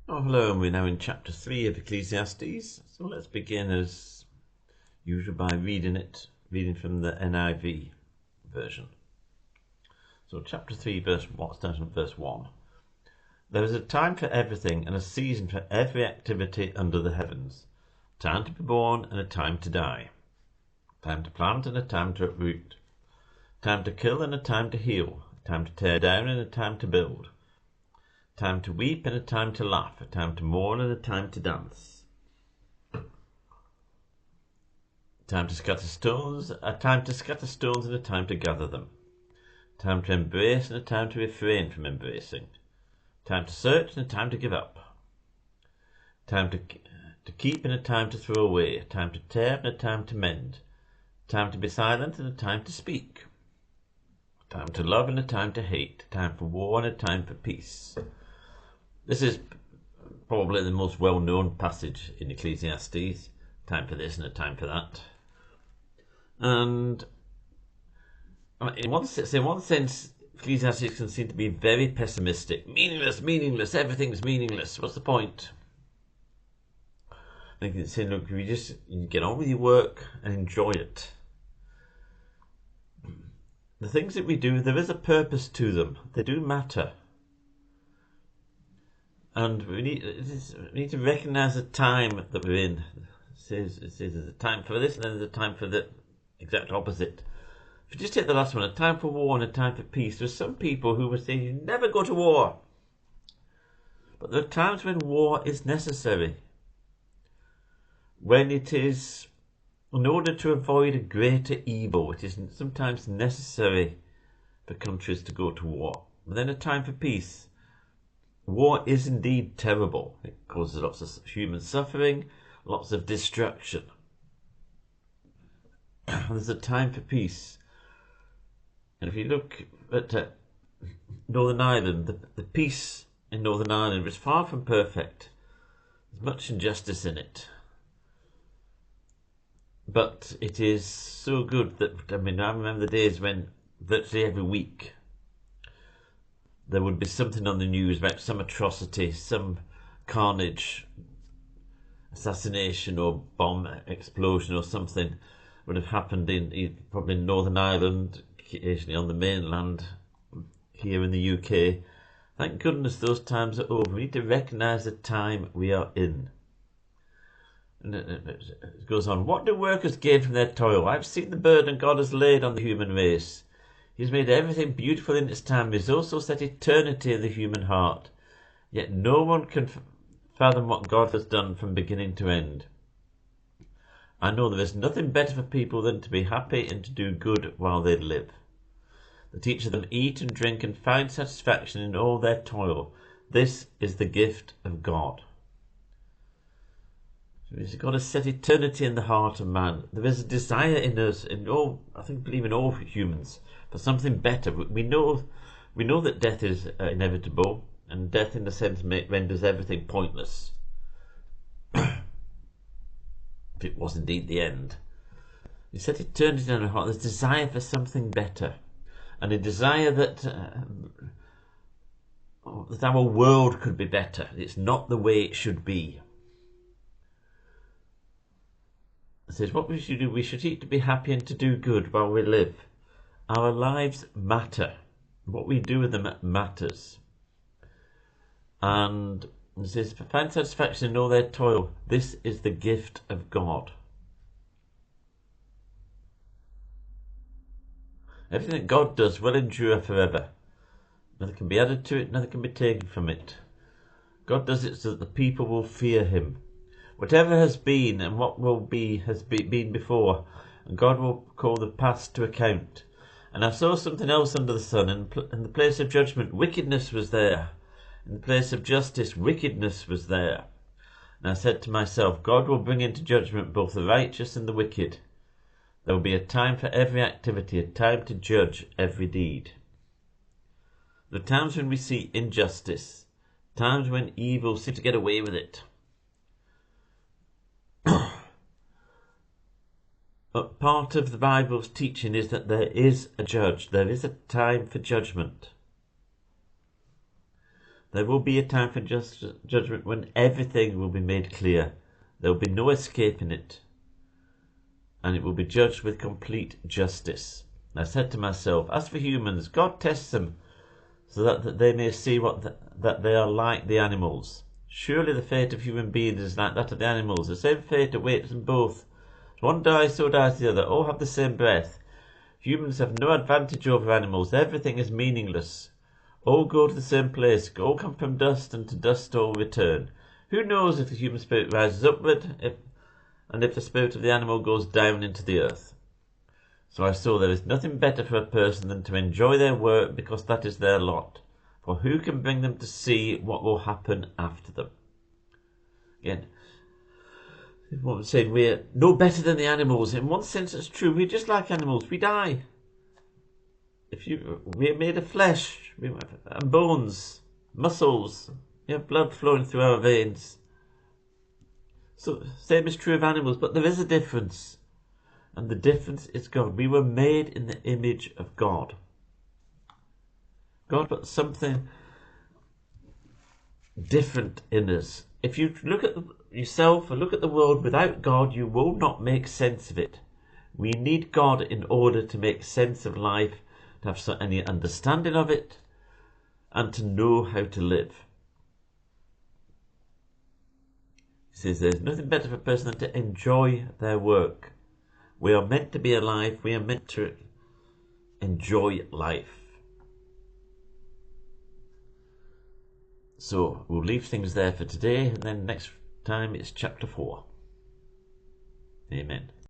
Oh, hello, and we're now in chapter 3 of Ecclesiastes. So let's begin as usual by reading from the NIV version. So chapter 3, starting at verse 1. There is a time for everything and a season for every activity under the heavens. A time to be born and a time to die. A time to plant and a time to uproot. A time to kill and a time to heal. A time to tear down and a time to build. A time to weep and a time to laugh, a time to mourn and a time to dance. A time to scatter stones, and a time to gather them. A time to embrace and a time to refrain from embracing. A time to search and a time to give up. A time to keep and a time to throw away. A time to tear and a time to mend. A time to be silent and a time to speak. A time to love and a time to hate. A time for war and a time for peace. This is probably the most well-known passage in Ecclesiastes. Time for this and a time for that. And in one sense, Ecclesiastes can seem to be very pessimistic. Meaningless, everything's meaningless. What's the point? They can say, look, you get on with your work and enjoy it. The things that we do, there is a purpose to them. They do matter. And we need to recognise the time that we're in. It says there's a time for this and then there's a time for the exact opposite. If you just take the last one, a time for war and a time for peace, there's some people who would say you never go to war. But there are times when war is necessary. When it is in order to avoid a greater evil, it is sometimes necessary for countries to go to war. But then a time for peace. War is indeed terrible. It causes lots of human suffering, lots of destruction. There's a time for peace. And if you look at Northern Ireland, the peace in Northern Ireland is far from perfect. There's much injustice in it. But it is so good that, I remember the days when virtually every week there would be something on the news about some atrocity, some carnage, assassination or bomb explosion or something would have happened probably in Northern Ireland, occasionally on the mainland, here in the UK. Thank goodness those times are over. We need to recognise the time we are in. And it goes on. What do workers gain from their toil? I've seen the burden God has laid on the human race. He's made everything beautiful in its time. He's also set eternity in the human heart. Yet no one can fathom what God has done from beginning to end. I know there is nothing better for people than to be happy and to do good while they live. That each of them eat and drink and find satisfaction in all their toil. This is the gift of God. God has set eternity in the heart of man. There is a desire in us, believe in all humans, for something better. We know that death is inevitable, and death, in a sense, renders everything pointless. If it was indeed the end, we set eternity in our heart. There's desire for something better, and a desire that our world could be better. It's not the way it should be. It says, what we should do, we should eat to be happy and to do good while we live. Our lives matter. What we do with them matters. And it says, find satisfaction in all their toil. This is the gift of God. Everything that God does will endure forever. Nothing can be added to it, nothing can be taken from it. God does it so that the people will fear him. Whatever has been and what will be has been before, and God will call the past to account. And I saw something else under the sun. In the place of judgment, wickedness was there. In the place of justice, wickedness was there. And I said to myself, God will bring into judgment both the righteous and the wicked. There will be a time for every activity, a time to judge every deed. There are times when we see injustice, times when evil seems to get away with it. But part of the Bible's teaching is that there is a judge. There is a time for judgment. There will be a time for just judgment when everything will be made clear. There will be no escaping it, and it will be judged with complete justice. I said to myself, as for humans, God tests them so that they may see that they are like the animals. Surely the fate of human beings is like that of the animals. The same fate awaits them both. As one dies, so dies the other. All have the same breath. Humans have no advantage over animals. Everything is meaningless. All go to the same place. All come from dust, and to dust all return. Who knows if the human spirit rises upward, and if the spirit of the animal goes down into the earth? So I saw there is nothing better for a person than to enjoy their work, because that is their lot. For who can bring them to see what will happen after them? Again, what I'm saying, we're no better than the animals. In one sense, it's true. We're just like animals. We die. We're made of flesh and bones, muscles. We have blood flowing through our veins. So, same is true of animals, but there is a difference. And the difference is God. We were made in the image of God. God put something different in us. If you look at yourself or look at the world without God, you will not make sense of it. We need God in order to make sense of life, to have any understanding of it, and to know how to live. He says there's nothing better for a person than to enjoy their work. We are meant to be alive. We are meant to enjoy life. So we'll leave things there for today, and then next time it's chapter 4. Amen.